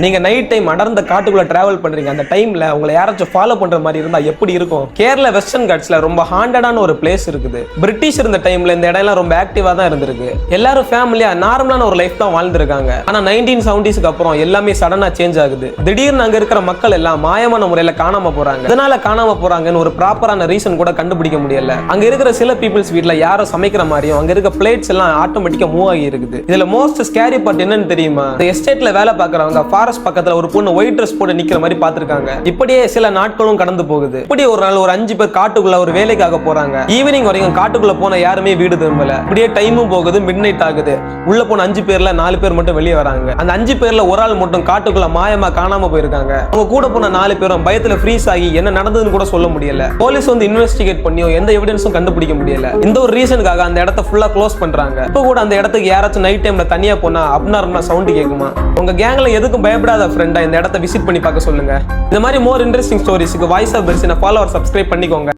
நீங்க night time அடர்ந்த காட்டுக்குள்ள டிராவல் பண்றீங்க. அந்த டைம்ல உங்களை யாராச்சும் ஃபாலோ பண்ற மாதிரி இருந்தா எப்படி இருக்கும்? கேரளா வெஸ்டர்ன் காட்ஸ்ல ரொம்ப ஹாண்டடான ஒரு பிளேஸ் இருக்குது. பிரிட்டிஷ் இருந்த டைம்ல இந்த இடம் ரொம்ப ஆக்டிவா தான் இருந்திருக்கு. எல்லாரும் ஃபேமிலியா நார்மலான ஒரு லைஃப் தான் வாழ்ந்திருக்காங்க. ஆனா 1970s அப்புறம் எல்லாமே சடனா சேஞ்ச் ஆகுது. திடீர்னு அங்க இருக்கிற மக்கள் எல்லாம் மாயமான முறையில காணாம போறாங்க. இதனால காணாம போறாங்கன்னு ஒரு ப்ராப்பரான ரீசன் கூட கண்டுபிடிக்க முடியல. அங்க இருக்கிற சில பீப்புள்ஸ் வீட்ல யாரோ சமைக்கிற மாதிரியும் அங்க இருக்க பிளேட்ஸ் எல்லாம் ஆட்டோமேட்டிக்கா மூவ் ஆகி இருக்குது. இதுல மோஸ்ட் ஸ்கேரி பார்ட் என்னன்னு தெரியுமா? இந்த எஸ்டேட்ல வேலை பார்க்கறவங்க ஃபாரஸ்ட் பக்கத்துல ஒரு பொண்ணு ஒயிட் ட்ரெஸ் போட்டு நிக்கிற மாதிரி பாத்துருக்காங்க. இப்படியே சில நாட்களும் கடந்து போகுது. இப்படி ஒரு நாள் ஒரு 5 பேர் காட்டுக்குள்ள ஒரு வேலைக்காக போறாங்க. ஈவினிங் வரைக்கும் காட்டுக்குள்ள போன யாருமே வீடு திரும்பல. இப்படியே டைமும் போகுது, மிட் நைட் ஆகுது. உள்ள போன 5 பேர்ல 4 பேர் மட்டும் வெளியே வராங்க. அந்த 5 பேர்ல ஒரு ஆள் மட்டும் காட்டுக்குள்ள மாயமா காணாம போயிருக்காங்க. அவங்க கூட போன 4 பேரும் பயத்துல ஃப்ரீஸ் ஆகி என்ன நடந்ததுன்னு கூட சொல்ல முடியல. போலீஸ் வந்து இன்வெஸ்டிகேட் பண்ணியும் எந்த எவிடன்ஸும் கண்டுபிடிக்க முடியல. இந்த ஒரு ரீசனுக்காக அந்த இடத்த ஃபுல்லா க்ளோஸ் பண்றாங்க. இப்ப கூட அந்த இடத்துக்கு யாராச்சும் நைட் டைம்ல தனியா போனா அப்நார்மலா சவுண்ட் கேக்குமா? உங்க கேங்ல எதுக்கும் பயப்படாத ஃப்ரெண்டா இந்த இடத்தை விசிட் பண்ணி பார்க்க சொல்லுங்க. இந்த மாதிரி மோர் இன்ட்ரெஸ்டிங் ஸ்டோரிஸ்க்கு வாய்ஸ் ஆஃப் பெர்சினை ஃபாலோ ஆர் சப்ஸ்கிரைப் பண்ணிக்கோங்க.